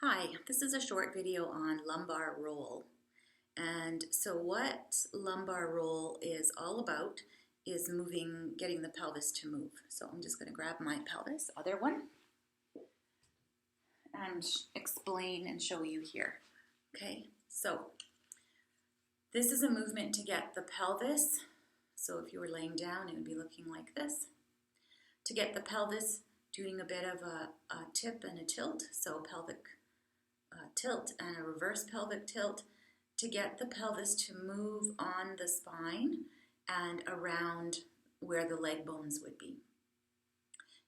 Hi, this is a short video on lumbar roll. And so what lumbar roll is all about is getting the pelvis to move. So I'm just going to grab my pelvis, other one, and explain and show you here. Okay, so this is a movement to get the pelvis. So if you were laying down, it would be looking like this. To get the pelvis doing a bit of a tip and a tilt, so pelvic tilt and a reverse pelvic tilt, to get the pelvis to move on the spine and around where the leg bones would be.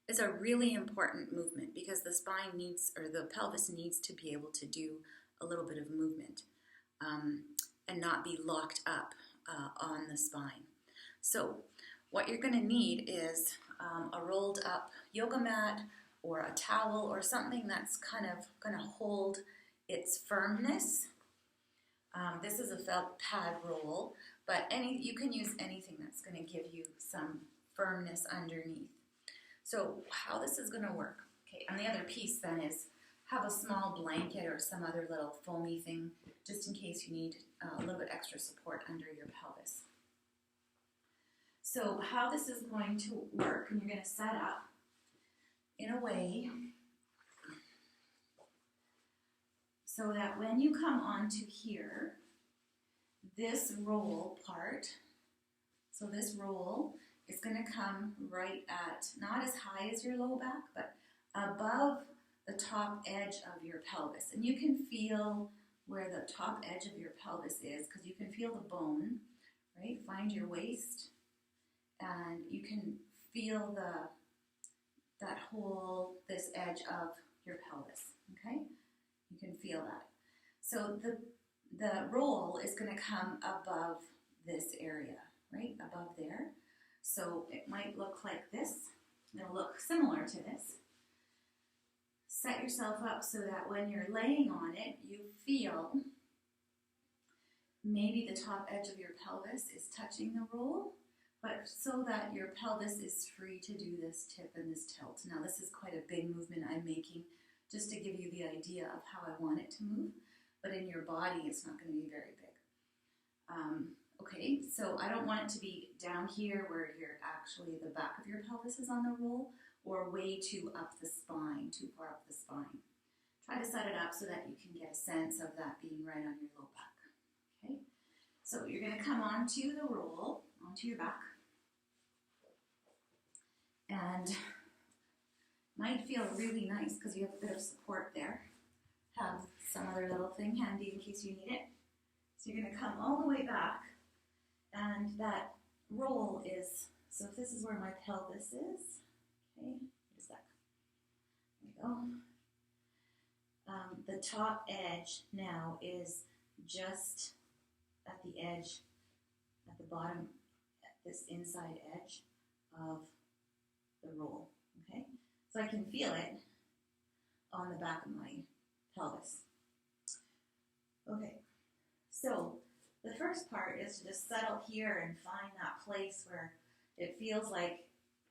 It's a really important movement because the spine needs, or the pelvis needs, to be able to do a little bit of movement and not be locked up on the spine. So what you're going to need is a rolled up yoga mat or a towel or something that's kind of going to hold its firmness. This is a felt pad roll, but you can use anything that's going to give you some firmness underneath. So how this is going to work, okay, and the other piece then is have a small blanket or some other little foamy thing just in case you need a little bit extra support under your pelvis. So how this is going to work, and you're going to set up in a way so that when you come onto here, this roll part, so this roll is going to come right at, not as high as your low back, but above the top edge of your pelvis. And you can feel where the top edge of your pelvis is because you can feel the bone, right? Find your waist and you can feel this edge of your pelvis, okay? You can feel that. So the roll is going to come above this area, right? Above there. So it might look like this. It'll look similar to this. Set yourself up so that when you're laying on it, you feel maybe the top edge of your pelvis is touching the roll, but so that your pelvis is free to do this tip and this tilt. Now this is quite a big movement I'm making just to give you the idea of how I want it to move, but in your body it's not going to be very big. Okay, so I don't want it to be down here where you're actually the back of your pelvis is on the roll or way too up the spine, too far up the spine. Try to set it up so that you can get a sense of that being right on your low back. Okay, so you're going to come onto the roll, onto your back, and might feel really nice because you have a bit of support there. Have some other little thing handy in case you need it. So you're going to come all the way back, and that roll is, so if this is where my pelvis is, okay, just that. There we go. The top edge now is just at the edge, at the bottom, at this inside edge of the roll, okay? So I can feel it on the back of my pelvis. Okay, so the first part is to just settle here and find that place where it feels like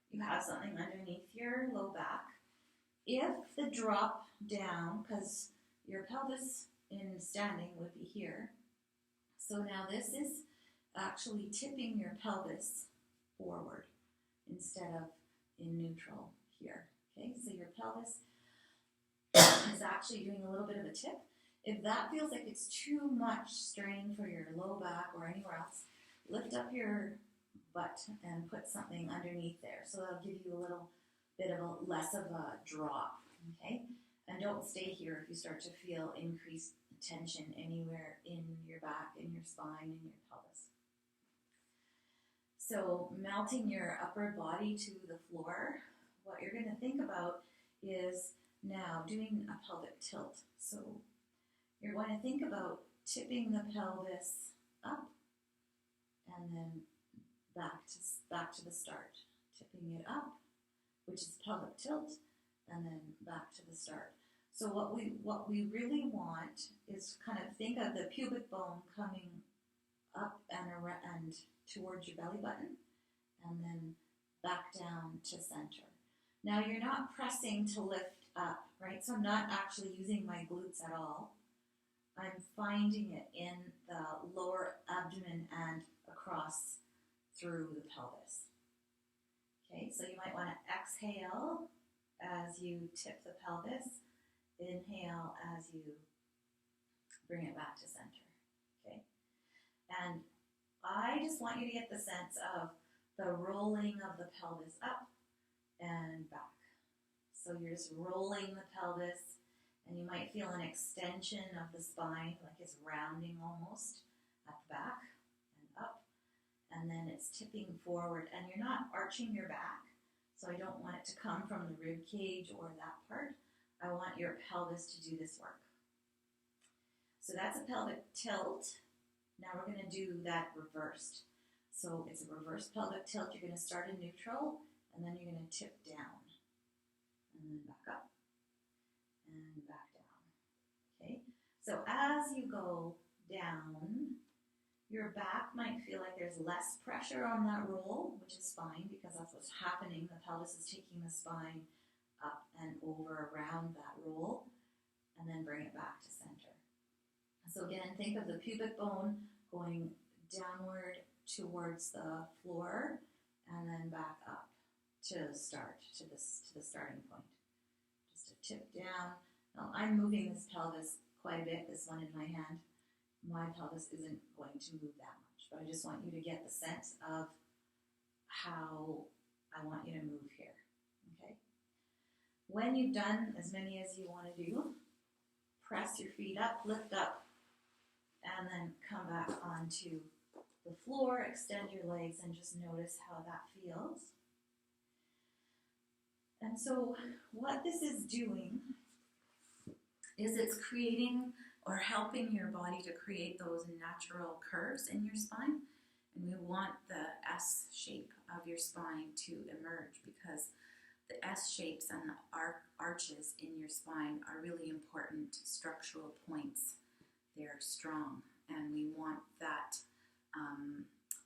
you have something underneath your low back. If the drop down, because your pelvis in standing would be here, so now this is actually tipping your pelvis forward instead of in neutral here. Okay, so your pelvis is actually doing a little bit of a tip. If that feels like it's too much strain for your low back or anywhere else, lift up your butt and put something underneath there. So that'll give you a little bit of less of a drop, okay? And don't stay here if you start to feel increased tension anywhere in your back, in your spine, in your pelvis. So melting your upper body to the floor, what you're going to think about is now doing a pelvic tilt. So you're going to think about tipping the pelvis up and then back to the start. Tipping it up, which is pelvic tilt, and then back to the start. So what we really want is kind of think of the pubic bone coming up and around towards your belly button, and then back down to center. Now you're not pressing to lift up right? So I'm not actually using my glutes at all. I'm finding it in the lower abdomen and across through the pelvis. Okay, so you might want to exhale as you tip the pelvis. Inhale as you bring it back to center. Okay, and I just want you to get the sense of the rolling of the pelvis up and back. So you're just rolling the pelvis, and you might feel an extension of the spine, like it's rounding almost at the back and up. And then it's tipping forward, and you're not arching your back. So I don't want it to come from the rib cage or that part. I want your pelvis to do this work. So that's a pelvic tilt. Now we're going to do that reversed. So it's a reverse pelvic tilt. You're going to start in neutral, and then you're going to tip down. And then back up, and back down. Okay? So as you go down, your back might feel like there's less pressure on that roll, which is fine because that's what's happening. The pelvis is taking the spine up and over around that roll, and then bring it back to center. So again, think of the pubic bone going downward towards the floor, and then back up to start, to the starting point. Just a tip down. Now I'm moving this pelvis quite a bit, this one in my hand. My pelvis isn't going to move that much, but I just want you to get the sense of how I want you to move here, okay? When you've done as many as you want to do, press your feet up, lift up, and then come back onto the floor, extend your legs, and just notice how that feels. And so what this is doing is it's creating or helping your body to create those natural curves in your spine. And we want the S shape of your spine to emerge because the S shapes and the arches in your spine are really important structural points. They're strong, and we want that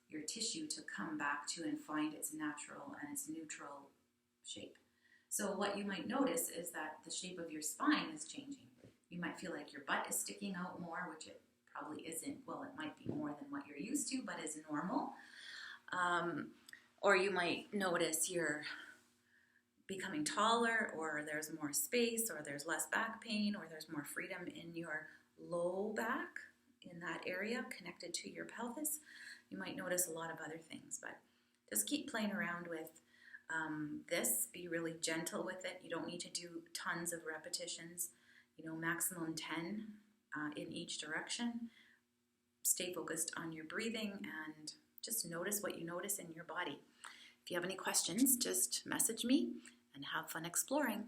your tissue to come back to and find its natural and its neutral shape. So what you might notice is that the shape of your spine is changing. You might feel like your butt is sticking out more, which it probably isn't. Well, it might be more than what you're used to, but is normal. Or you might notice you're becoming taller, or there's more space, or there's less back pain, or there's more freedom in your low back, in that area connected to your pelvis. You might notice a lot of other things, but just keep playing around with this. Be really gentle with it. You don't need to do tons of repetitions, maximum 10 in each direction. Stay focused on your breathing and just notice what you notice in your body. If you have any questions, just message me and have fun exploring.